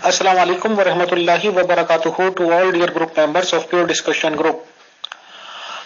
Assalamu alaikum wa rahmatullahi wa barakatuhu to all dear group members of Pure Discussion Group.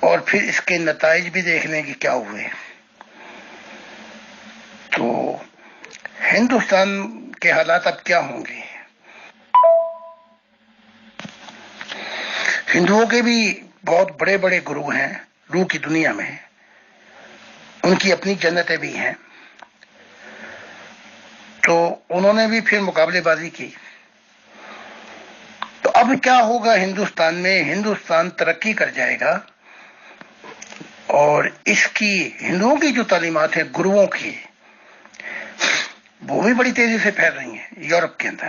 اور پھر اس کے نتائج بھی دیکھ لیں کہ کیا ہوئے. تو ہندوستان کے حالات اب کیا ہوں گے؟ ہندوؤں کے بھی بہت بڑے بڑے گرو ہیں روح کی دنیا میں، ان کی اپنی جنتیں بھی ہیں. تو انہوں نے بھی پھر مقابلے بازی کی. تو اب کیا ہوگا ہندوستان میں؟ ہندوستان ترقی کر جائے گا، اور اس کی ہندوؤں کی جو تعلیمات ہیں گروؤں کی، وہ بھی بڑی تیزی سے پھیل رہی ہیں یورپ کے اندر.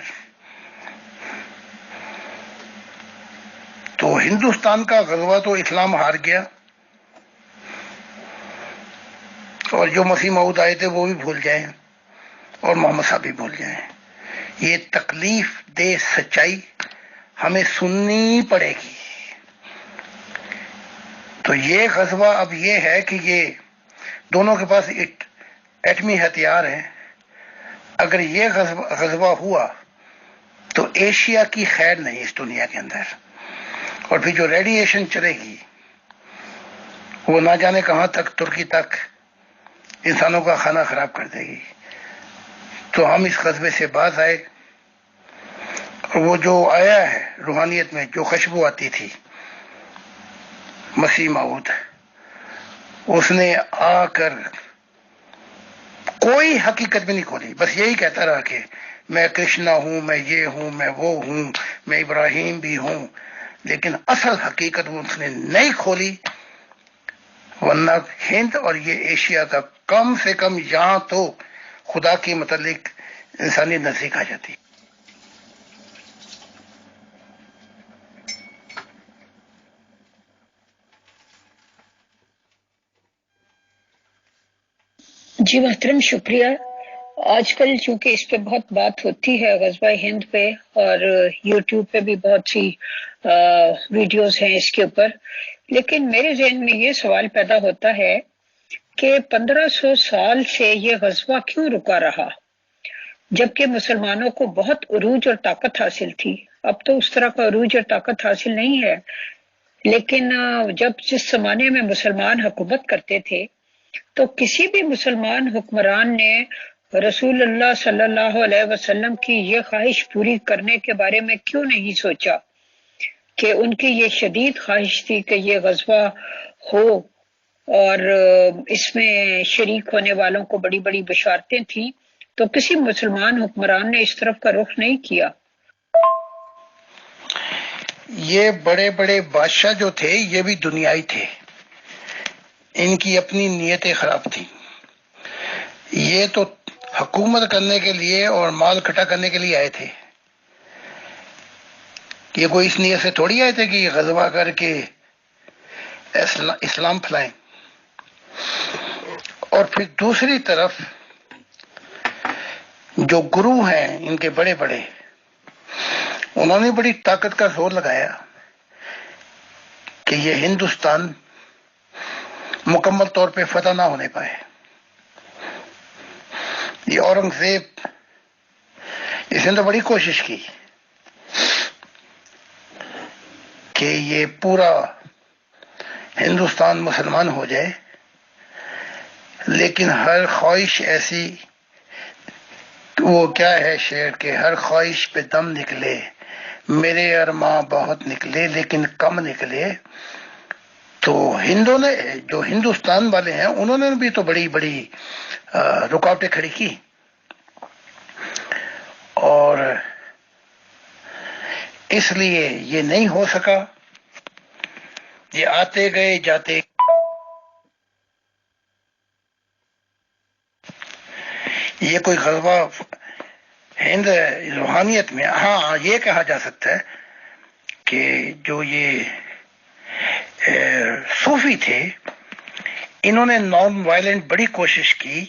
تو ہندوستان کا غزوہ تو اسلام ہار گیا، اور جو مسیح موعود آئے تھے وہ بھی بھول جائیں، اور محمد صاحب بھی بھول جائیں. یہ تکلیف دہ سچائی ہمیں سننی پڑے گی. تو یہ غزوہ اب یہ ہے کہ یہ دونوں کے پاس ایٹمی ہتھیار ہیں. اگر یہ غزوہ ہوا تو ایشیا کی خیر نہیں اس دنیا کے اندر، اور پھر جو ریڈیشن چلے گی وہ نہ جانے کہاں تک، ترکی تک انسانوں کا کھانا خراب کر دے گی. تو ہم اس غزوے سے باز آئے، اور وہ جو آیا ہے روحانیت میں جو خوشبو آتی تھی مسیح موعود، اس نے آ کر کوئی حقیقت بھی نہیں کھولی، بس یہی کہتا رہا کہ میں کرشنا ہوں، میں یہ ہوں، میں وہ ہوں، میں ابراہیم بھی ہوں. لیکن اصل حقیقت وہ اس نے نہیں کھولی. ورنہ ہند اور یہ ایشیا کا کم سے کم یہاں تو خدا کے متعلق انسانی نزدیک آ جاتی. جی محترم، شکریہ. آج کل چونکہ اس پہ بہت بات ہوتی ہے غزوہ ہند پہ، اور یوٹیوب پہ بھی بہت سی ویڈیوز ہیں اس کے اوپر، لیکن میرے ذہن میں یہ سوال پیدا ہوتا ہے کہ 1500 سال سے یہ غزوہ کیوں رکا رہا، جبکہ مسلمانوں کو بہت عروج اور طاقت حاصل تھی. اب تو اس طرح کا عروج اور طاقت حاصل نہیں ہے، لیکن جب جس زمانے میں مسلمان حکومت کرتے تھے تو کسی بھی مسلمان حکمران نے رسول اللہ صلی اللہ علیہ وسلم کی یہ خواہش پوری کرنے کے بارے میں کیوں نہیں سوچا کہ ان کی یہ شدید خواہش تھی کہ یہ غزوہ ہو، اور اس میں شریک ہونے والوں کو بڑی بڑی بشارتیں تھیں، تو کسی مسلمان حکمران نے اس طرف کا رخ نہیں کیا. یہ بڑے بڑے بادشاہ جو تھے یہ بھی دنیائی تھے، ان کی اپنی نیتیں خراب تھیں. یہ تو حکومت کرنے کے لیے اور مال اکٹھا کرنے کے لیے آئے تھے. یہ کوئی اس نیت سے تھوڑی آئے تھے کہ یہ غزوہ کر کے اسلام پھیلائیں. اور پھر دوسری طرف جو گرو ہیں ان کے بڑے بڑے، انہوں نے بڑی طاقت کا زور لگایا کہ یہ ہندوستان مکمل طور پہ فتح نہ ہونے پائے. یہ اورنگزیب، اس نے تو بڑی کوشش کی کہ یہ پورا ہندوستان مسلمان ہو جائے، لیکن ہر خواہش ایسی، وہ کیا ہے شعر کے، ہر خواہش پہ دم نکلے، میرے ارماں بہت نکلے لیکن کم نکلے. تو جو ہندوستان والے ہیں انہوں نے بھی تو بڑی بڑی رکاوٹیں کھڑی کی، اور اس لیے یہ نہیں ہو سکا. یہ آتے گئے جاتے، یہ کوئی غزوہ ہند روحانیت میں، ہاں یہ کہا جا سکتا ہے کہ جو یہ صوفی تھے انہوں نے نان وائلنٹ بڑی کوشش کی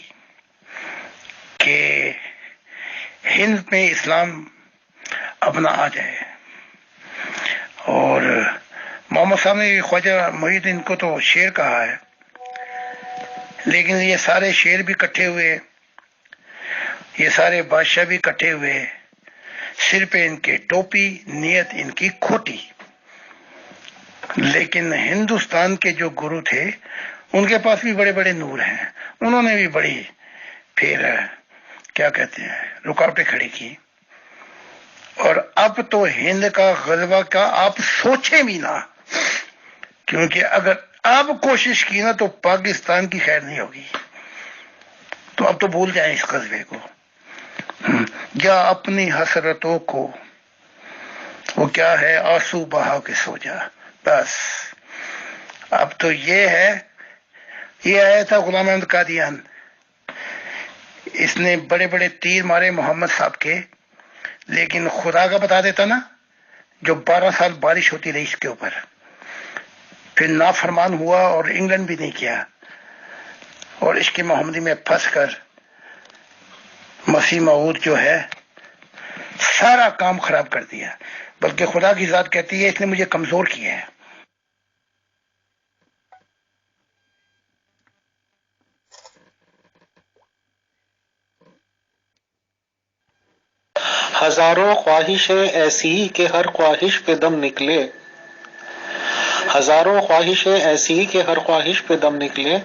کہ ہند میں اسلام اپنا آ جائے. اور محمد صاحب نے خواجہ محی الدین کو تو شیر کہا ہے، لیکن یہ سارے شیر بھی اکٹھے ہوئے، یہ سارے بادشاہ بھی اکٹھے ہوئے، سر پہ ان کے ٹوپی، نیت ان کی کھوٹی. لیکن ہندوستان کے جو گرو تھے ان کے پاس بھی بڑے بڑے نور ہیں، انہوں نے بھی بڑی پھر کیا کہتے ہیں رکاوٹیں کھڑی کی، اور اب تو ہند کا غلبہ کا آپ سوچیں بھی نہ، کیونکہ اگر اب کوشش کی نا تو پاکستان کی خیر نہیں ہوگی، تو اب تو بھول جائیں اس قصبے کو، یا اپنی حسرتوں کو، وہ کیا ہے آنسو بہا کے سو جا، بس اب تو یہ ہے، یہ آیا تھا غلام احمد قادیان، اس نے بڑے بڑے تیر مارے محمد صاحب کے، لیکن خدا کا بتا دیتا نا، جو 12 سال بارش ہوتی رہی اس کے اوپر، پھر نافرمان ہوا اور انگلینڈ بھی نہیں کیا، اور عشق محمدی میں پھنس کر مسیح موعود جو ہے سارا کام خراب کر دیا، بلکہ خدا کی ذات کہتی ہے اس نے مجھے کمزور کیا ہے۔ ہزاروں خواہشیں ایسی کہ ہر خواہش پہ دم نکلے، ہزاروں خواہشیں ایسی کہ ہر خواہش پہ دم نکلے،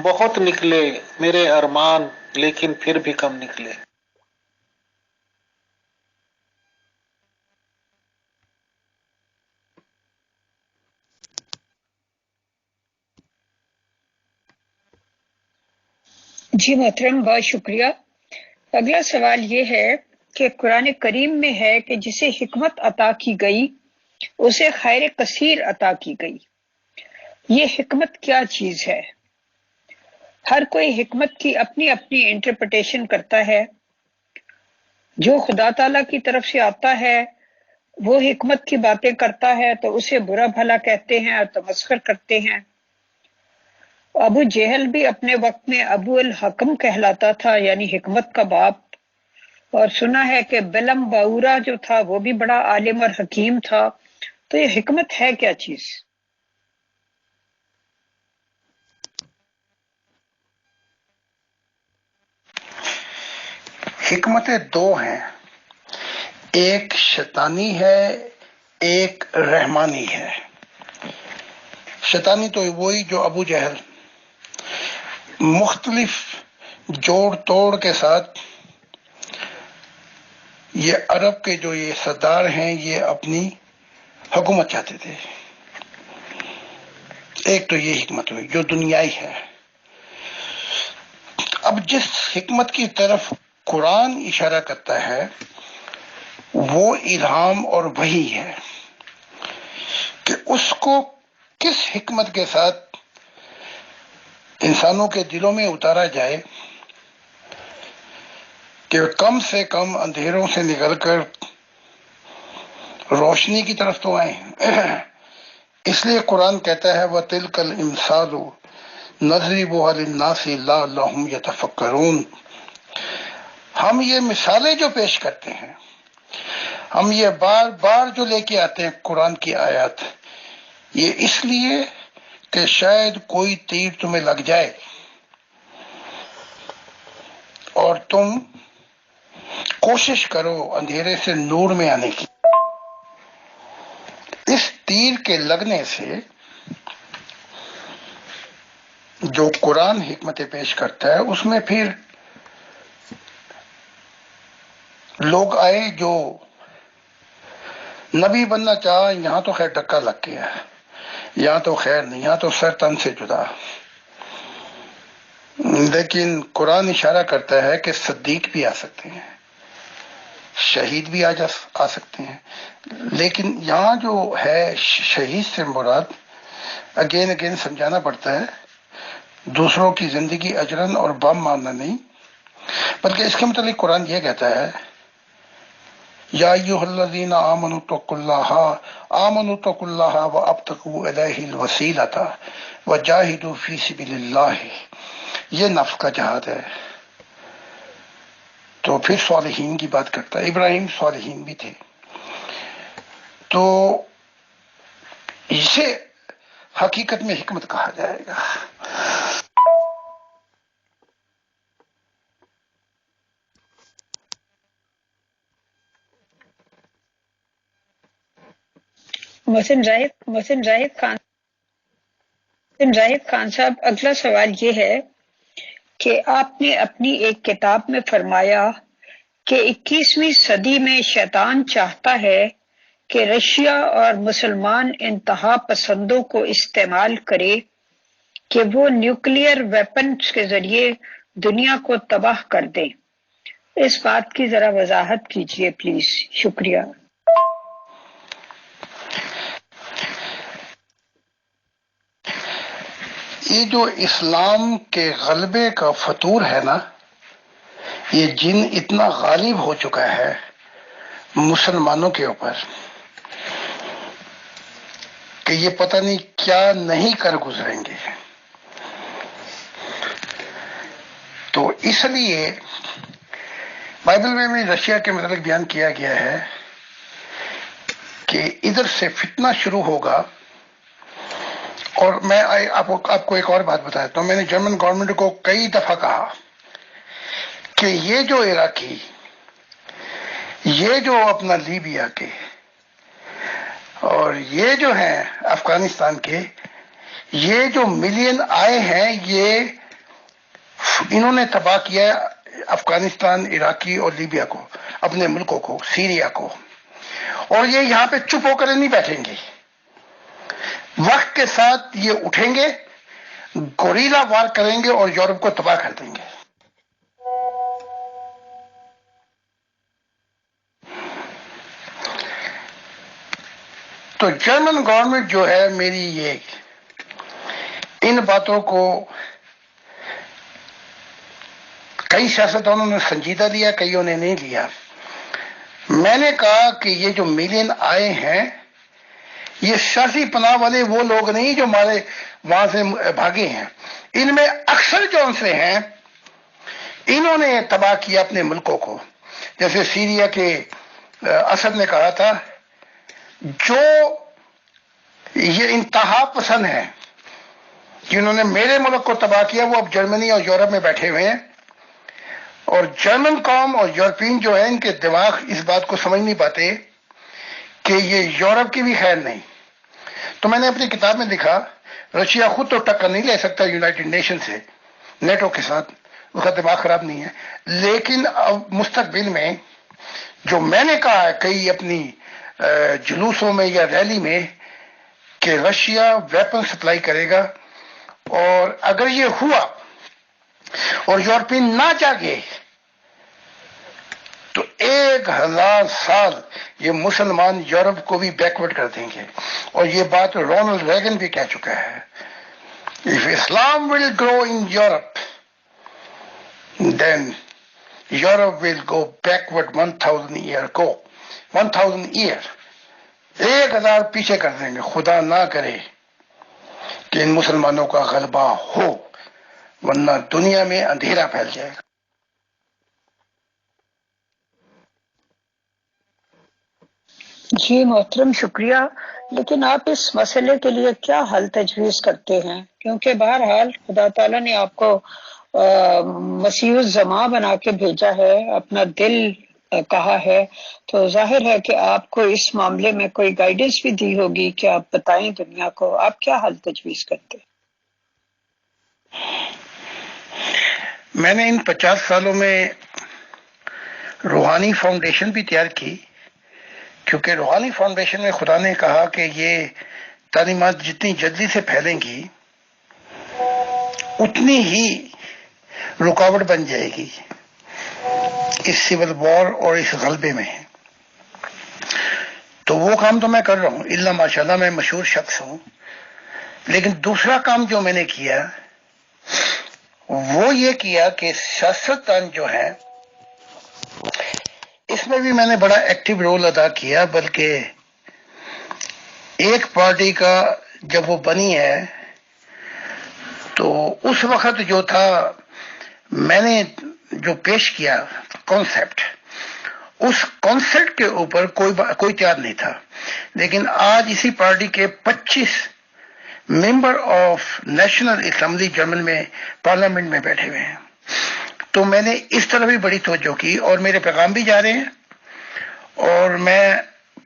بہت نکلے میرے ارمان لیکن پھر بھی کم نکلے۔ جی محترم، بہت شکریہ۔ اگلا سوال یہ ہے کہ قرآن کریم میں ہے کہ جسے حکمت عطا کی گئی اسے خیر کثیر عطا کی گئی، یہ حکمت کیا چیز ہے؟ ہر کوئی حکمت کی اپنی اپنی انٹرپریٹیشن کرتا ہے، جو خدا تعالیٰ کی طرف سے آتا ہے وہ حکمت کی باتیں کرتا ہے تو اسے برا بھلا کہتے ہیں اور تمسخر کرتے ہیں۔ ابو جہل بھی اپنے وقت میں ابو الحکم کہلاتا تھا، یعنی حکمت کا باپ، اور سنا ہے کہ بلم باورا جو تھا وہ بھی بڑا عالم اور حکیم تھا۔ تو یہ حکمت ہے کیا چیز؟ حکمتیں دو ہیں، ایک شیطانی ہے، ایک رحمانی ہے۔ شیطانی تو وہی جو ابو جہل مختلف جوڑ توڑ کے ساتھ یہ عرب کے جو یہ سردار ہیں یہ اپنی حکومت چاہتے تھے، ایک تو یہ حکمت ہوئی جو دنیائی ہے۔ اب جس حکمت کی طرف قرآن اشارہ کرتا ہے وہ الہام اور وحی ہے، کہ اس کو کس حکمت کے ساتھ انسانوں کے دلوں میں اتارا جائے کہ کم سے کم اندھیروں سے نکل کر روشنی کی طرف تو آئیں۔ اس لیے قرآن کہتا ہے وَتِلْكَ الْإِمْثَالُ نَضْرِبُهَا لِلنَّاسِ لَعَلَّهُمْ يَتَفَكَّرُونَ، ہم یہ مثالیں جو پیش کرتے ہیں، ہم یہ بار بار جو لے کے آتے ہیں قرآن کی آیات، یہ اس لیے کہ شاید کوئی تیر تمہیں لگ جائے اور تم کوشش کرو اندھیرے سے نور میں آنے کی۔ اس تیر کے لگنے سے جو قرآن حکمتیں پیش کرتا ہے اس میں پھر لوگ آئے جو نبی بننا چاہا، یہاں تو خیر ڈکا لگ گیا، یہاں تو خیر نہیں، یہاں تو سر تن سے جدا، لیکن قرآن اشارہ کرتا ہے کہ صدیق بھی آ سکتے ہیں، شہید بھی آ سکتے ہیں، لیکن یہاں جو ہے شہید سے مراد اگین اگین سمجھانا پڑتا ہے، دوسروں کی زندگی اجرن اور بم مارنا نہیں، بلکہ اس کے متعلق قرآن یہ کہتا ہے یا ایھا الذین آمنوا اتقوا اللہ وابتغوا الیہ الوسیلۃ وجاہدوا فی سبیل اللہ، یہ نفس کا جہاد ہے۔ تو پھر صالحین کی بات کرتا ہے، ابراہیم صالحین بھی تھے، تو اسے حقیقت میں حکمت کہا جائے گا۔ محسن راہب خان صاحب، اگلا سوال یہ ہے کہ آپ نے اپنی ایک کتاب میں فرمایا کہ 21ویں صدی میں شیطان چاہتا ہے کہ رشیا اور مسلمان انتہا پسندوں کو استعمال کرے کہ وہ نیوکلیئر ویپنز کے ذریعے دنیا کو تباہ کر دیں۔ اس بات کی ذرا وضاحت کیجیے پلیز، شکریہ۔ یہ جو اسلام کے غلبے کا فطور ہے نا، یہ جن اتنا غالب ہو چکا ہے مسلمانوں کے اوپر کہ یہ پتہ نہیں کیا نہیں کر گزریں گے۔ تو اس لیے بائبل میں بھی رشیا کے متعلق بیان کیا گیا ہے کہ ادھر سے فتنہ شروع ہوگا۔ اور میں آپ کو ایک اور بات بتاتا ہوں، میں نے جرمن گورنمنٹ کو کئی دفعہ کہا کہ یہ جو عراقی، یہ جو اپنا لیبیا کے اور یہ جو ہیں افغانستان کے، یہ جو ملین آئے ہیں، یہ انہوں نے تباہ کیا افغانستان، عراقی اور لیبیا کو، اپنے ملکوں کو، سیریا کو، اور یہ یہاں پہ چپ ہو کر نہیں بیٹھیں گے۔ وقت کے ساتھ یہ اٹھیں گے، گوریلا وار کریں گے اور یورپ کو تباہ کر دیں گے۔ تو جرمن گورنمنٹ جو ہے میری، یہ ان باتوں کو کئی سیاستدانوں نے سنجیدہ لیا، کئیوں نے نہیں لیا۔ میں نے کہا کہ یہ جو ملین آئے ہیں، یہ سیاسی پناہ والے وہ لوگ نہیں جو ہمارے وہاں سے بھاگے ہیں، ان میں اکثر جو سے ہیں انہوں نے تباہ کیا اپنے ملکوں کو۔ جیسے سیریا کے اسد نے کہا تھا، جو یہ انتہا پسند ہیں جنہوں نے میرے ملک کو تباہ کیا، وہ اب جرمنی اور یورپ میں بیٹھے ہوئے ہیں، اور جرمن قوم اور یورپین جو ہیں ان کے دماغ اس بات کو سمجھ نہیں پاتے کہ یہ یورپ کی بھی خیر نہیں۔ تو میں نے اپنی کتاب میں لکھا، رشیا خود تو ٹکر نہیں لے سکتا یونائٹڈ نیشن سے، نیٹو کے ساتھ، اس کا دماغ خراب نہیں ہے، لیکن اب مستقبل میں جو میں نے کہا ہے کئی اپنی جلوسوں میں یا ریلی میں کہ رشیا ویپن سپلائی کرے گا، اور اگر یہ ہوا اور یورپین نہ جاگے تو 1000 سال یہ مسلمان یورپ کو بھی بیکورڈ کر دیں گے۔ اور یہ بات رونلڈ ریگن بھی کہہ چکا ہے، if Islam will grow in Europe then Europe will go backward 1000 year 1000 پیچھے کر دیں گے۔ خدا نہ کرے کہ ان مسلمانوں کا غلبہ ہو، ورنہ دنیا میں اندھیرا پھیل جائے گا۔ جی محترم، شکریہ، لیکن آپ اس مسئلے کے لیے کیا حل تجویز کرتے ہیں؟ کیونکہ بہرحال خدا تعالیٰ نے آپ کو مسیح الزماں بنا کے بھیجا ہے، اپنا دل کہا ہے، تو ظاہر ہے کہ آپ کو اس معاملے میں کوئی گائیڈنس بھی دی ہوگی کہ آپ بتائیں دنیا کو، آپ کیا حل تجویز کرتے ہیں؟ میں نے ان 50 سالوں میں روحانی فاؤنڈیشن بھی تیار کی، کیونکہ روحانی فاؤنڈیشن میں خدا نے کہا کہ یہ تعلیمات جتنی جلدی سے پھیلیں گی اتنی ہی رکاوٹ بن جائے گی اس سول وار اور اس غلبے میں۔ تو وہ کام تو میں کر رہا ہوں، اللہ ماشاءاللہ میں مشہور شخص ہوں، لیکن دوسرا کام جو میں نے کیا وہ یہ کیا کہ سیاستدان جو ہیں اس میں بھی میں نے بڑا ایکٹیو رول ادا کیا، بلکہ ایک پارٹی کا جب وہ بنی ہے تو اس وقت جو تھا میں نے جو پیش کیا کانسیپٹ، اس کانسیپٹ کے اوپر کوئی تیار نہیں تھا، لیکن آج اسی پارٹی کے 25 member of national assembly German میں پارلیمنٹ میں بیٹھے ہوئے ہیں۔ تو میں نے اس طرح بھی بڑی توجہ کی، اور میرے پیغام بھی جا رہے ہیں، اور میں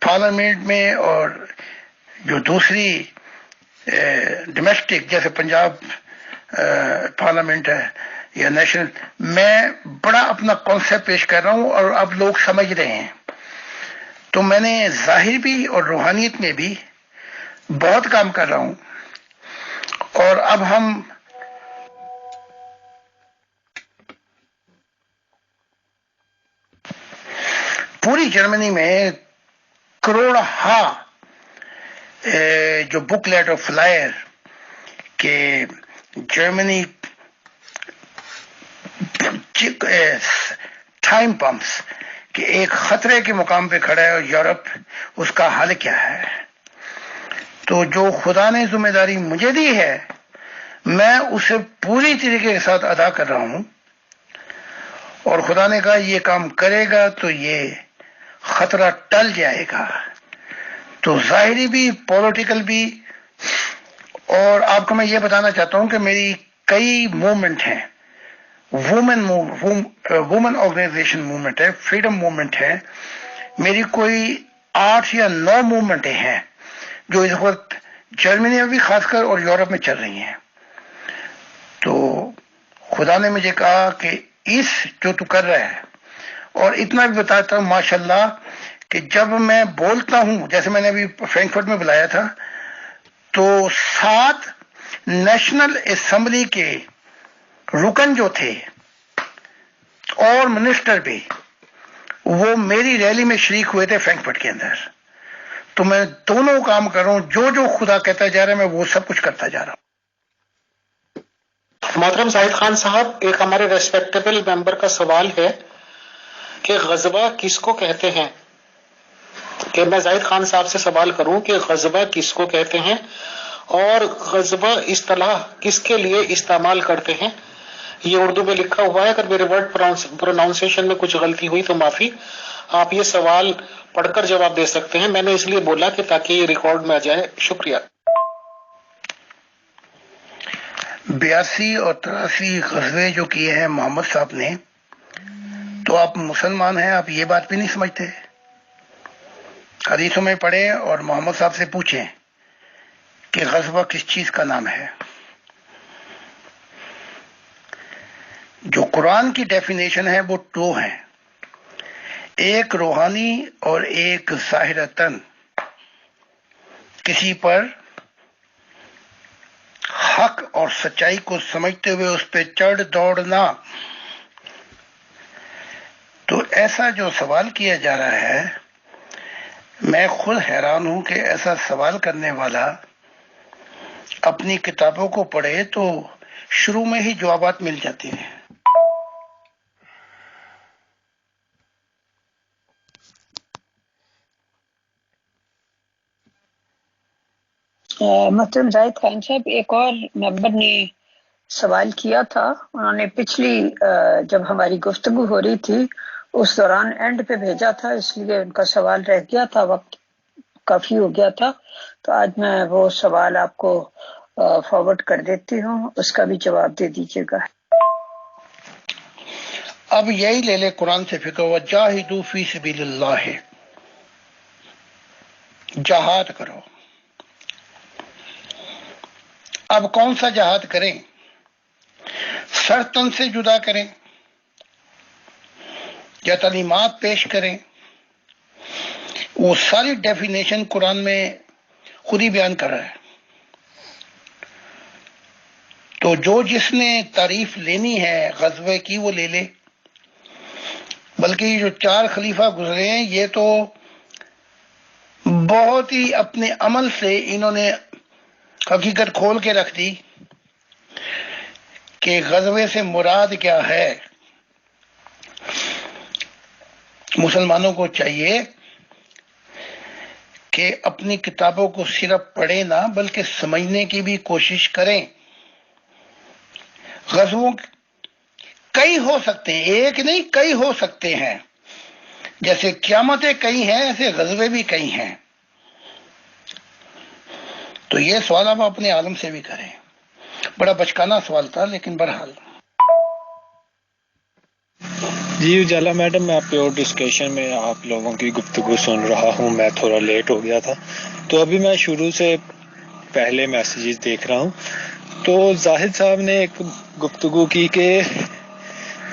پارلیمنٹ میں اور جو دوسری ڈومیسٹک جیسے پنجاب پارلیمنٹ ہے یا نیشنل، میں بڑا اپنا کانسیپٹ پیش کر رہا ہوں اور اب لوگ سمجھ رہے ہیں. تو میں نے ظاہر بھی اور روحانیت میں بھی بہت کام کر رہا ہوں. اور اب ہم پوری جرمنی میں کروڑ جو بک لیٹ اور فلائر کہ جرمنی ٹائم پمپس کہ ایک خطرے کے مقام پہ کھڑا ہے اور یورپ اس کا حل کیا ہے. تو جو خدا نے ذمہ داری مجھے دی ہے میں اسے پوری طریقے کے ساتھ ادا کر رہا ہوں، اور خدا نے کہا یہ کام کرے گا تو یہ خطرہ ٹل جائے گا. تو ظاہری بھی پولیٹیکل بھی. اور آپ کو میں یہ بتانا چاہتا ہوں کہ میری کئی موومنٹ ہیں. وومن آرگنائزیشن موومنٹ ہے، فریڈم موومنٹ ہے، میری کوئی 8 یا 9 موومنٹیں ہیں جو اس وقت جرمنی میں بھی خاص کر اور یورپ میں چل رہی ہیں. تو خدا نے مجھے کہا کہ اس جو تو کر رہا ہے، اور اتنا بھی بتاتا ہوں ماشاءاللہ کہ جب میں بولتا ہوں، جیسے میں نے ابھی فرینکفرٹ میں بلایا تھا، تو 7 نیشنل اسمبلی کے رکن جو تھے اور منسٹر بھی وہ میری ریلی میں شریک ہوئے تھے فرینکفرٹ کے اندر. تو میں دونوں کام کر رہا ہوں، جو خدا کہتا جا رہا ہے میں وہ سب کچھ کرتا جا رہا ہوں. محترم زاہد خان صاحب، ایک ہمارے ریسپیکٹیبل ممبر کا سوال ہے کہ غزوہ کس کو کہتے ہیں؟ کہ میں زاہد خان صاحب سے سوال کروں کہ غزوہ کس کو کہتے ہیں اور غزوہ اصطلاح کس کے لیے استعمال کرتے ہیں. یہ اردو میں لکھا ہوا ہے، اگر میرے ورڈ پروناؤنسیشن میں کچھ غلطی ہوئی تو معافی. آپ یہ سوال پڑھ کر جواب دے سکتے ہیں، میں نے اس لیے بولا کہ تاکہ یہ ریکارڈ میں آ جائے. شکریہ. 82 اور 83 غزوے جو کیے ہیں محمد صاحب نے، تو آپ مسلمان ہیں، آپ یہ بات بھی نہیں سمجھتے؟ حدیثوں میں پڑھیں اور محمد صاحب سے پوچھیں کہ غزوہ کس چیز کا نام ہے. جو قرآن کی ڈیفینیشن ہے وہ 2 ہیں، ایک روحانی اور ایک ظاہرتاً، کسی پر حق اور سچائی کو سمجھتے ہوئے اس پہ چڑھ دوڑنا. تو ایسا جو سوال کیا جا رہا ہے، میں خود حیران ہوں کہ ایسا سوال کرنے والا اپنی کتابوں کو پڑھے تو شروع میں ہی جوابات مل جاتے ہیں. محترم زاہد خان صاحب، ایک اور ممبر نے سوال کیا تھا. انہوں نے پچھلی جب ہماری گفتگو ہو رہی تھی اس دوران اینڈ پہ بھیجا تھا، اس لیے ان کا سوال رہ گیا تھا، وقت کافی ہو گیا تھا. تو آج میں وہ سوال آپ کو فارورڈ کر دیتی ہوں، اس کا بھی جواب دے دیجیے گا. اب یہی لے لے قرآن سے فکر ہوا، جاہدوا فی سبیل اللہ، جہاد کرو. اب کون سا جہاد کریں؟ سر تن سے جدا کریں یا تعلیمات پیش کریں؟ وہ ساری ڈیفینیشن قرآن میں خود ہی بیان کر رہا ہے. تو جو جس نے تعریف لینی ہے غزوے کی وہ لے لے. بلکہ یہ جو 4 خلیفہ گزرے ہیں یہ تو بہت ہی اپنے عمل سے انہوں نے حقیقت کھول کے رکھ دی کہ غزوے سے مراد کیا ہے. مسلمانوں کو چاہیے کہ اپنی کتابوں کو صرف پڑھیں نہ بلکہ سمجھنے کی بھی کوشش کریں. غزووں کئی ہو سکتے ہیں، ایک نہیں کئی ہو سکتے ہیں. جیسے قیامتیں کئی ہیں ایسے غزوے بھی کئی ہیں. تو یہ سوال آپ اپنے عالم سے بھی کریں. بڑا بچکانہ سوال تھا لیکن بہرحال جی اجالا میڈم، میں پیور ڈسکشن میں آپ لوگوں کی گفتگو سن رہا ہوں. میں تھوڑا لیٹ ہو گیا تھا، تو ابھی میں شروع سے پہلے میسیجز دیکھ رہا ہوں. تو زاہد صاحب نے ایک گفتگو کی کہ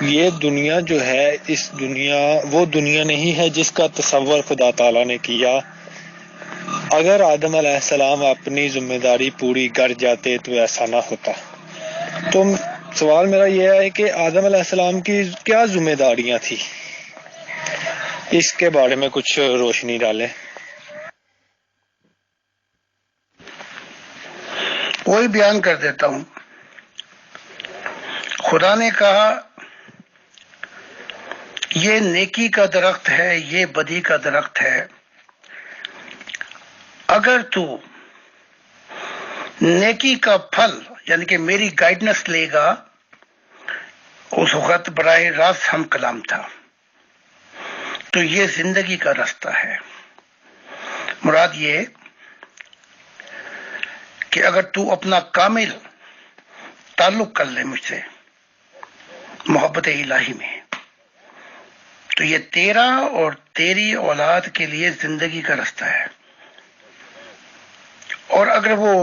یہ دنیا جو ہے، اس دنیا وہ دنیا نہیں ہے جس کا تصور خدا تعالیٰ نے کیا. اگر آدم علیہ السلام اپنی ذمہ داری پوری کر جاتے تو ایسا نہ ہوتا. تو سوال میرا یہ ہے کہ آدم علیہ السلام کی کیا ذمہ داریاں تھیں، اس کے بارے میں کچھ روشنی ڈالیں. وہی بیان کر دیتا ہوں. خدا نے کہا یہ نیکی کا درخت ہے، یہ بدی کا درخت ہے. اگر تو نیکی کا پھل یعنی کہ میری گائیڈنس لے گا، اس وقت براہ راست ہم کلام تھا، تو یہ زندگی کا راستہ ہے. مراد یہ کہ اگر تو اپنا کامل تعلق کر لے مجھ سے محبت الہی میں، تو یہ تیرا اور تیری اولاد کے لیے زندگی کا راستہ ہے. اور اگر وہ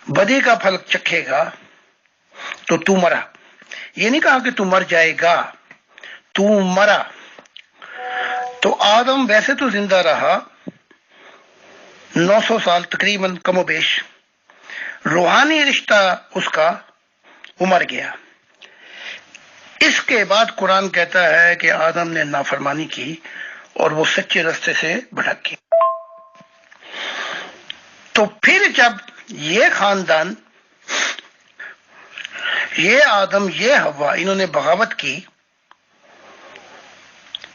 بدی کا پھل چکھے گا تو مرا. یہ نہیں کہا کہ تو مر جائے گا، تو مرا. تو آدم ویسے تو زندہ رہا 900 سال تقریباً، کم و بیش. روحانی رشتہ اس کا مر گیا. اس کے بعد قرآن کہتا ہے کہ آدم نے نافرمانی کی اور وہ سچے راستے سے بھٹک گئے. تو پھر جب یہ خاندان، یہ آدم، یہ حوا، انہوں نے بغاوت کی،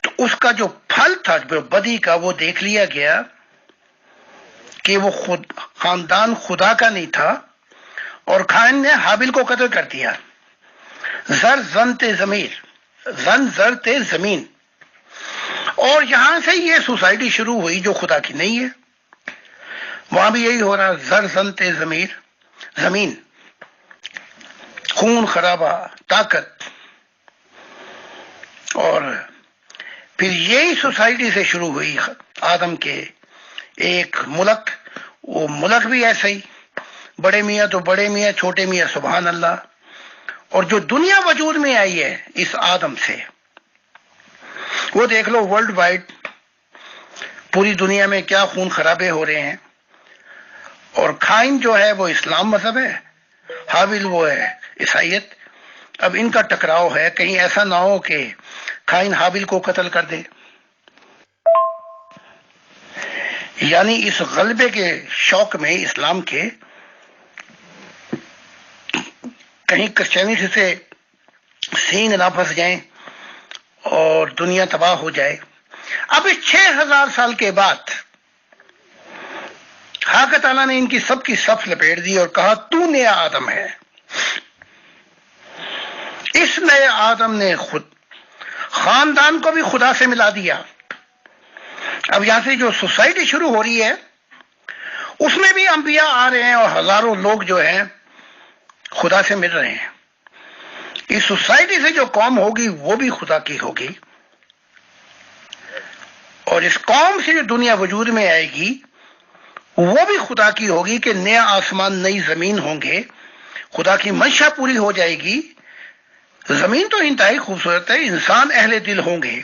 تو اس کا جو پھل تھا بدی کا وہ دیکھ لیا گیا کہ وہ خاندان خدا کا نہیں تھا. اور قائن نے حابل کو قتل کر دیا. زر زن تے زمیر، زن زر تے زمین. اور یہاں سے یہ سوسائٹی شروع ہوئی جو خدا کی نہیں ہے. وہاں بھی یہی ہو رہا، زر زن تے زمیر، زمین، خون خرابہ، طاقت. اور پھر یہی سوسائٹی سے شروع ہوئی آدم کے ایک ملک. وہ ملک بھی ایسا ہی، بڑے میاں تو بڑے میاں، چھوٹے میاں سبحان اللہ. اور جو دنیا وجود میں آئی ہے اس آدم سے، وہ دیکھ لو ورلڈ وائڈ پوری دنیا میں کیا خون خرابے ہو رہے ہیں. اور قائن جو ہے وہ اسلام مذہب ہے، حابل وہ ہے عیسائیت. اب ان کا ٹکراؤ ہے، کہیں ایسا نہ ہو کہ قائن حابل کو قتل کر دے. یعنی اس غلبے کے شوق میں اسلام کے کہیں کرسچینٹی سے سینگ نہ پھنس جائیں اور دنیا تباہ ہو جائے. اب 6000 سال کے بعد حق تعالیٰ نے ان کی سب کی صف لپیٹ دی اور کہا تو نیا آدم ہے. اس نئے آدم نے خود خاندان کو بھی خدا سے ملا دیا. اب یہاں سے جو سوسائٹی شروع ہو رہی ہے اس میں بھی انبیاء آ رہے ہیں اور ہزاروں لوگ جو ہیں خدا سے مل رہے ہیں. اس سوسائٹی سے جو قوم ہوگی وہ بھی خدا کی ہوگی. اور اس قوم سے جو دنیا وجود میں آئے گی وہ بھی خدا کی ہوگی کہ نیا آسمان نئی زمین ہوں گے. خدا کی منشا پوری ہو جائے گی. زمین تو انتہائی خوبصورت ہے، انسان اہل دل ہوں گے.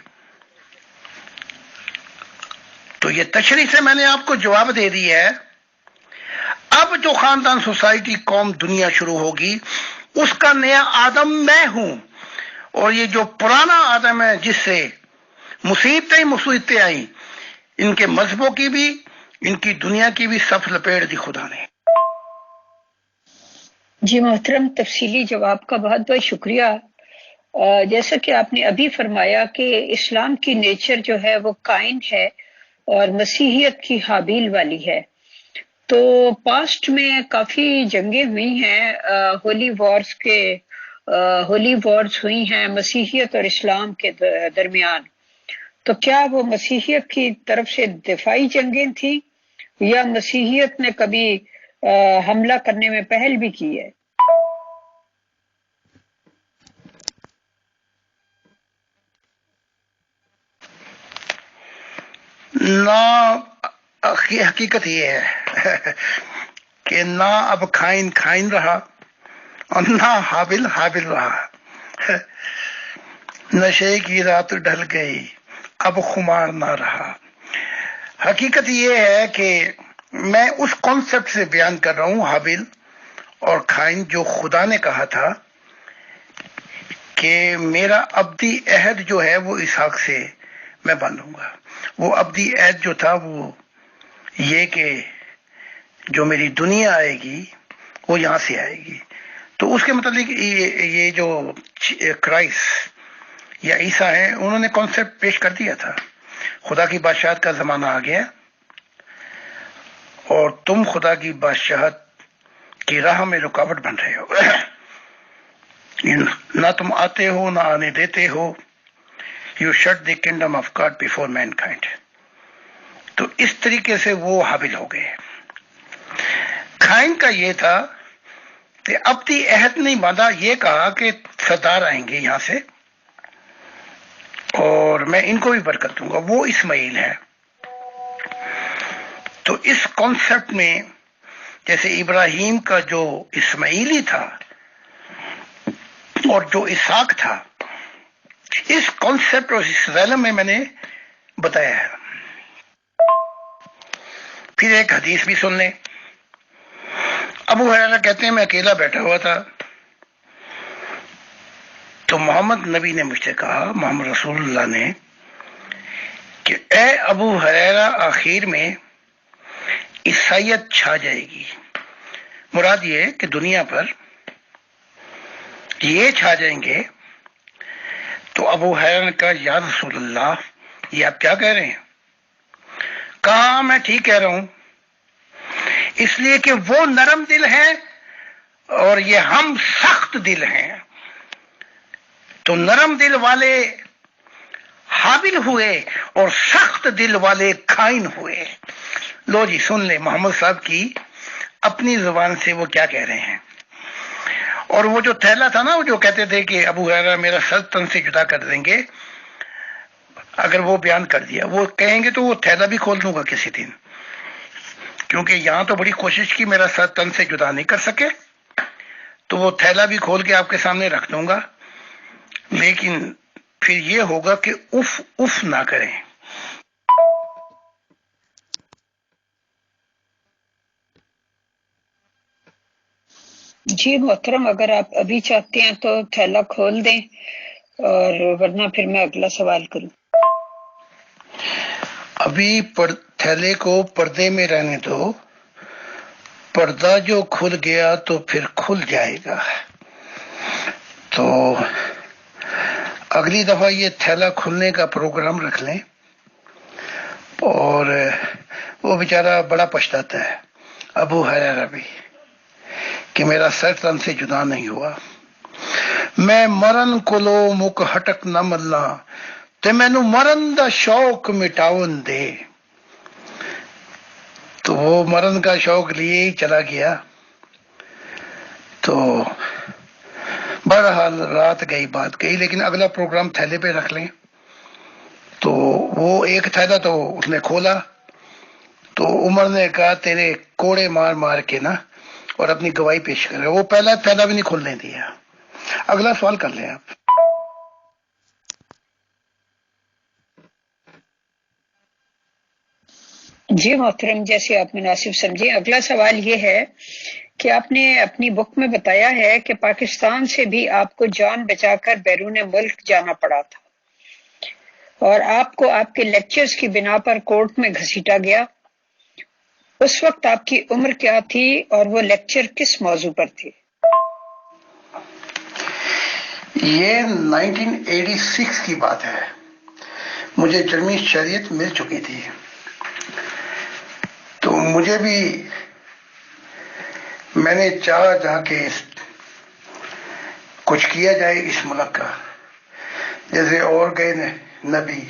تو یہ تشریح سے میں نے آپ کو جواب دے دی ہے. اب جو خاندان، سوسائٹی، قوم، دنیا شروع ہوگی اس کا نیا آدم میں ہوں. اور یہ جو پرانا آدم ہے جس سے مصیبتیں آئیں، ان کے مذہبوں کی بھی، ان کی دنیا کی بھی صف لپیٹ دی خدا نے. جی محترم، تفصیلی جواب کا بہت بہت شکریہ. جیسا کہ آپ نے ابھی فرمایا کہ اسلام کی نیچر جو ہے وہ قائن ہے اور مسیحیت کی حابیل والی ہے. تو پاسٹ میں کافی جنگیں ہوئی ہیں، ہولی وارز ہوئی ہیں مسیحیت اور اسلام کے درمیان. تو کیا وہ مسیحیت کی طرف سے دفاعی جنگیں تھیں یا مسیحیت نے کبھی حملہ کرنے میں پہل بھی کی ہے؟ نہ حقیقت یہ ہے کہ نہ اب کھائن رہا اور نہ حابل رہا، نشے کی رات ڈھل گئی اب خمار نہ رہا۔ حقیقت یہ ہے کہ میں اس کانسیپٹ سے بیان کر رہا ہوں حابل اور کھائن، جو خدا نے کہا تھا کہ میرا ابدی عہد جو ہے وہ اسحاق سے میں باندھوں گا۔ وہ ابدی عہد جو تھا وہ یہ کہ جو میری دنیا آئے گی وہ یہاں سے آئے گی۔ تو اس کے متعلق یہ جو کرائسٹ یا عیسیٰ ہیں، انہوں نے کانسیپٹ پیش کر دیا تھا، خدا کی بادشاہت کا زمانہ آ گیا اور تم خدا کی بادشاہت کی راہ میں رکاوٹ بن رہے ہو، نہ تم آتے ہو نہ آنے دیتے ہو۔ You shut the kingdom of God before mankind. تو اس طریقے سے وہ حابل ہو گئے۔ کھائن کا یہ تھا کہ ابدی عہد نہیں باندھا، یہ کہا کہ سردار آئیں گے یہاں سے اور میں ان کو بھی برکت دوں گا، وہ اسماعیل ہے۔ تو اس کانسیپٹ میں جیسے ابراہیم کا جو اسماعیلی تھا اور جو اسحاق تھا، اس کانسیپٹ اور اس ریلم میں نے بتایا ہے۔ پھر ایک حدیث بھی سن لیں۔ ابو ہریرہ کہتے ہیں میں اکیلا بیٹھا ہوا تھا تو محمد نبی نے مجھ سے کہا، محمد رسول اللہ نے، کہ اے ابو ہریرہ آخر میں عیسائیت چھا جائے گی۔ مراد یہ کہ دنیا پر یہ چھا جائیں گے۔ تو ابو ہریرہ نے کہا یا رسول اللہ یہ آپ کیا کہہ رہے ہیں؟ کہا میں ٹھیک کہہ رہا ہوں، اس لیے کہ وہ نرم دل ہیں اور یہ ہم سخت دل ہیں۔ تو نرم دل والے حابل ہوئے اور سخت دل والے کھائن ہوئے۔ لو جی سن لیں محمد صاحب کی اپنی زبان سے وہ کیا کہہ رہے ہیں۔ اور وہ جو تھیلا تھا نا، وہ جو کہتے تھے کہ ابو ہریرہ میرا سر تن سے جدا کر دیں گے، اگر وہ بیان کر دیا، وہ کہیں گے تو وہ تھیلا بھی کھول دوں گا کسی دن، کیونکہ یہاں تو بڑی کوشش کی میرا سر تن سے جدا نہیں کر سکے، تو وہ تھیلا بھی کھول کے آپ کے سامنے رکھ دوں گا، لیکن پھر یہ ہوگا کہ اف نہ کریں۔ جی محترم، اگر آپ ابھی چاہتے ہیں تو تھیلا کھول دیں، اور ورنہ پھر میں اگلا سوال کروں۔ ابھی تھیلے کو پردے میں رہنے دو، پردہ جو کھل گیا تو پھر کھل جائے گا۔ تو اگلی دفعہ یہ تھیلا کھلنے کا پروگرام رکھ لیں۔ اور وہ بیچارہ بڑا پچھتاتا ہے ابو ہریرہ بھی کہ میرا سر تن سے جدا نہیں ہوا۔ میں مرن کولو مک ہٹک نہ ملنا تے مینو مرن دا شوق مٹاون دے۔ تو وہ مرن کا شوق لیے ہی چلا گیا۔ تو بہرحال رات گئی بات گئی، لیکن اگلا پروگرام تھیلے پہ رکھ لیں۔ تو وہ ایک تھیلا تو اس نے کھولا، تو عمر نے کہا تیرے کوڑے مار مار کے نا، اور اپنی گواہی پیش کر رہے، وہ پہلا تھیلا بھی نہیں کھولنے دیا۔ اگلا سوال کر لیں آپ۔ جی محترم، جیسے آپ مناسب سمجھیں۔ اگلا سوال یہ ہے کہ آپ نے اپنی بک میں بتایا ہے کہ پاکستان سے بھی آپ کو جان بچا کر بیرون ملک جانا پڑا تھا، اور آپ کو آپ کے لیکچرز کی بنا پر کورٹ میں گھسیٹا گیا۔ اس وقت آپ کی عمر کیا تھی اور وہ لیکچر کس موضوع پر تھے؟ یہ 1986 کی بات ہے، مجھے جرمی شریعت مل چکی تھی، تو مجھے بھی میں نے چاہا جا کے کچھ کیا جائے اس ملک کا، جیسے اور گئے نبی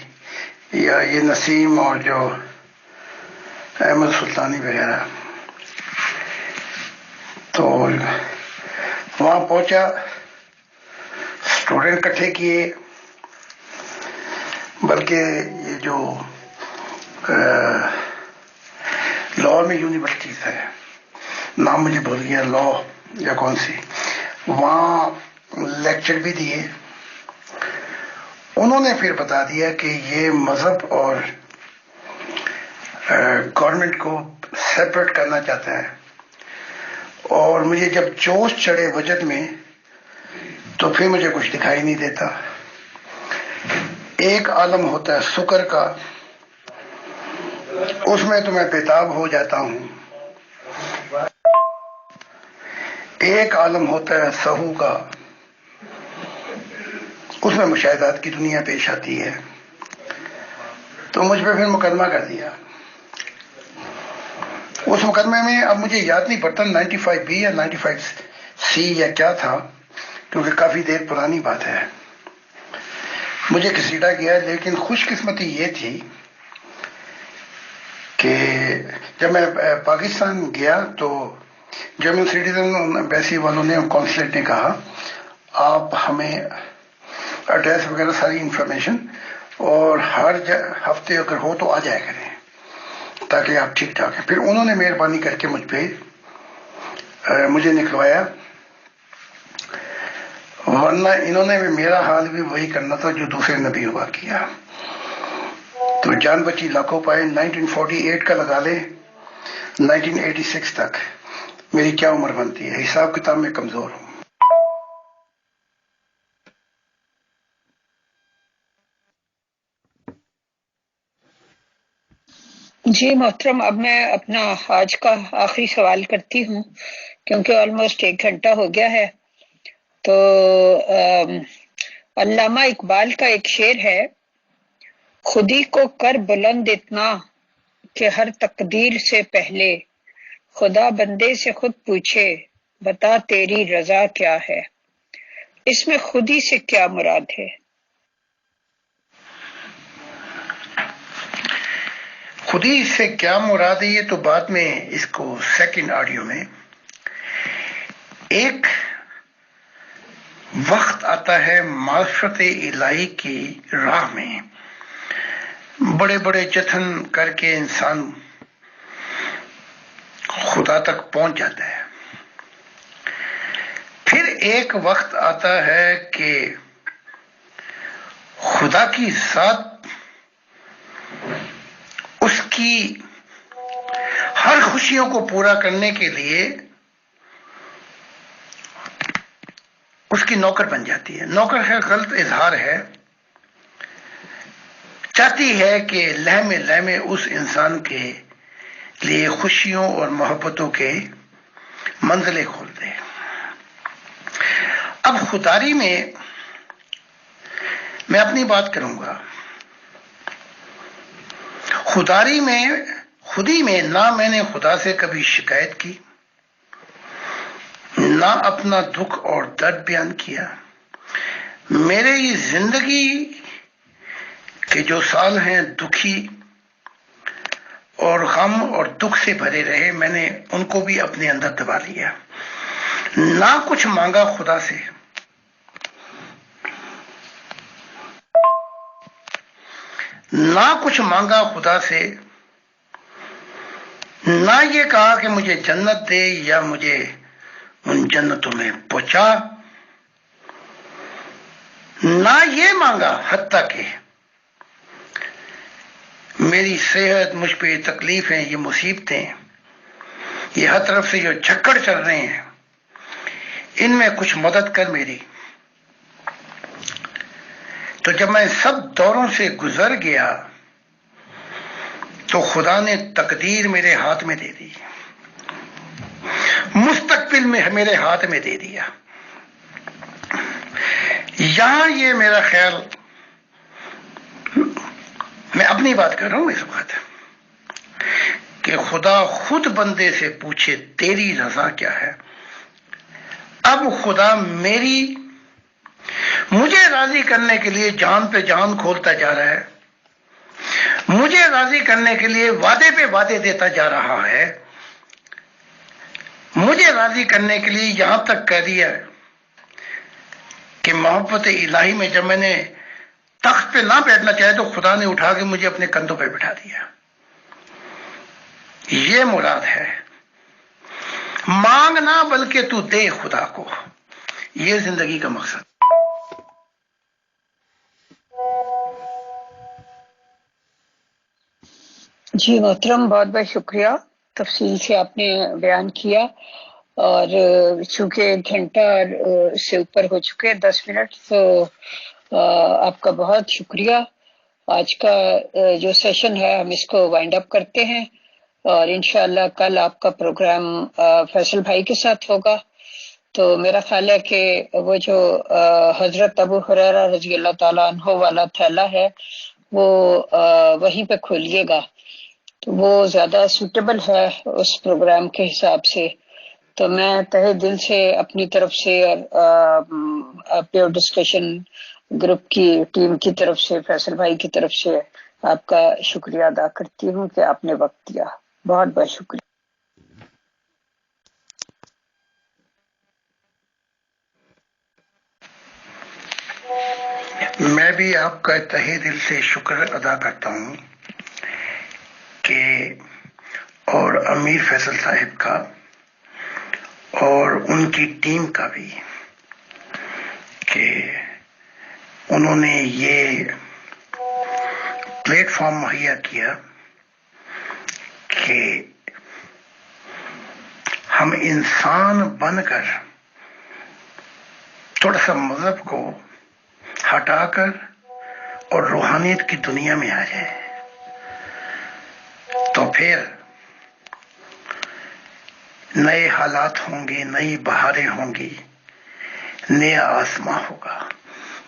یا یہ نسیم اور جو احمد سلطانی وغیرہ۔ تو وہاں پہنچا، اسٹوڈنٹ اکٹھے کیے، بلکہ یہ جو لاہور میں یونیورسٹیز ہے، نام مجھے بھول گیا، لا یا کون سی، وہاں لیکچر بھی دیے. انہوں نے پھر بتا دیا کہ یہ مذہب اور گورنمنٹ کو سیپریٹ کرنا چاہتا ہے. اور مجھے جب جوش چڑھے وجد میں تو پھر مجھے کچھ دکھائی نہیں دیتا. ایک عالم ہوتا ہے سکر کا، اس میں تو میں بےتاب ہو جاتا ہوں. ایک عالم ہوتا ہے سہو کا، اس میں مشاہدات کی دنیا پیش آتی ہے. تو مجھ پہ پھر مقدمہ کر دیا. اس مقدمے میں اب مجھے یاد نہیں پڑتا 95B یا 95C یا کیا تھا، کیونکہ کافی دیر پرانی بات ہے. مجھے گھسیٹا گیا، لیکن خوش قسمتی یہ تھی کہ جب میں پاکستان گیا تو جرمن سٹیزن ایمبیسی والوں نے، کونسلیٹ نے کہا آپ ہمیں ایڈریس وغیرہ ساری انفارمیشن اور ہر ہفتے اگر ہو تو آ جایا کریں تاکہ آپ ٹھیک ٹھاک ہیں. پھر انہوں نے مہربانی کر کے مجھے نکلوایا، ورنہ انہوں نے بھی میرا حال بھی وہی کرنا تھا جو دوسرے نبی ہوا کیا. تو جان بچی لاکھوں پائے. 1948 کا لگا لے 1986 تک میری کیا عمر بنتی ہے، حساب کتاب میں کمزور ہوں. جی محترم، اب میں اپنا آج کا آخری سوال کرتی ہوں کیونکہ آلموسٹ 1 گھنٹہ ہو گیا ہے. تو علامہ اقبال کا ایک شعر ہے، خودی کو کر بلند اتنا کہ ہر تقدیر سے پہلے خدا بندے سے خود پوچھے بتا تیری رضا کیا ہے. اس میں خودی سے کیا مراد ہے؟ خودی سے کیا مراد ہے یہ تو بعد میں اس کو سیکنڈ آڈیو میں. ایک وقت آتا ہے معرفت الہی کی راہ میں، بڑے بڑے جتن کر کے انسان خدا تک پہنچ جاتا ہے. پھر ایک وقت آتا ہے کہ خدا کی ذات اس کی ہر خوشیوں کو پورا کرنے کے لیے اس کی نوکر بن جاتی ہے. نوکر ہے غلط اظہار ہے، چاہتی ہے کہ لہمے لہمے اس انسان کے لیے خوشیوں اور محبتوں کے منزلیں کھول دے. اب خوداری میں اپنی بات کروں گا. خودی میں نہ میں نے خدا سے کبھی شکایت کی، نہ اپنا دکھ اور درد بیان کیا. میرے یہ زندگی کے جو سال ہیں دکھی اور غم اور دکھ سے بھرے رہے، میں نے ان کو بھی اپنے اندر دبا لیا. نہ کچھ مانگا خدا سے، نہ یہ کہا کہ مجھے جنت دے یا مجھے ان جنتوں میں پہنچا. نہ یہ مانگا حتیٰ کہ میری صحت، مجھ پہ تکلیفیں، یہ مصیبتیں، یہ ہر طرف سے جو جھکڑ چل رہے ہیں، ان میں کچھ مدد کر میری. تو جب میں سب دوروں سے گزر گیا تو خدا نے تقدیر میرے ہاتھ میں دے دی، مستقبل میں میرے ہاتھ میں دے دیا. یہاں یہ میرا خیال، میں اپنی بات کر رہا ہوں اس وقت، کہ خدا خود بندے سے پوچھے تیری رضا کیا ہے. اب خدا مجھے راضی کرنے کے لیے جان پہ جان کھولتا جا رہا ہے، مجھے راضی کرنے کے لیے وعدے پہ وعدے دیتا جا رہا ہے، مجھے راضی کرنے کے لیے یہاں تک کہہ دیا کہ محبت الہی میں جب میں نے تخت پہ نہ بیٹھنا چاہے تو خدا نے اٹھا کے مجھے اپنے کندھوں پہ بٹھا دیا. یہ مراد ہے، مانگنا بلکہ تو دے خدا کو، یہ زندگی کا مقصد۔ جی محترم، بہت بہت شکریہ، تفصیل سے آپ نے بیان کیا، اور چونکہ 1 گھنٹہ سے اوپر ہو چکے 10 منٹ، تو آپ کا بہت شکریہ۔ آج کا جو سیشن ہے ہم اس کو وائنڈ اپ کرتے ہیں، اور انشاءاللہ کل آپ کا پروگرام فیصل بھائی کے ساتھ ہوگا۔ تو میرا خیال ہے کہ وہ جو حضرت ابو ہریرہ رضی اللہ تعالیٰ عنہ والا تھیلا ہے وہ وہیں پہ کھولیے گا، تو وہ زیادہ سوٹیبل ہے اس پروگرام کے حساب سے۔ تو میں تہہ دل سے اپنی طرف سے اور پیور ڈسکشن گروپ کی ٹیم کی طرف سے، فیصل بھائی کی طرف سے آپ کا شکریہ ادا کرتی ہوں کہ آپ نے وقت دیا۔ بہت بہت شکریہ۔ میں بھی آپ کا تہہ دل سے شکر ادا کرتا ہوں کہ اور امیر فیصل صاحب کا اور ان کی ٹیم کا بھی، کہ انہوں نے یہ پلیٹ فارم مہیا کیا کہ ہم انسان بن کر تھوڑا سا مذہب کو ہٹا کر اور روحانیت کی دنیا میں آ جائے، تو پھر نئے حالات ہوں گے، نئی بہاریں ہوں گی، نیا آسمان ہوگا۔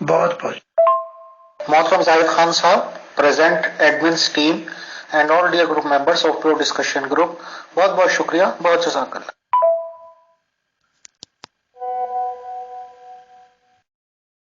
بہت بہت محترم Zahid Khan Sahab, present admins team and all dear group members of pure discussion group, بہت بہت شکریہ، بہت جزاک اللہ۔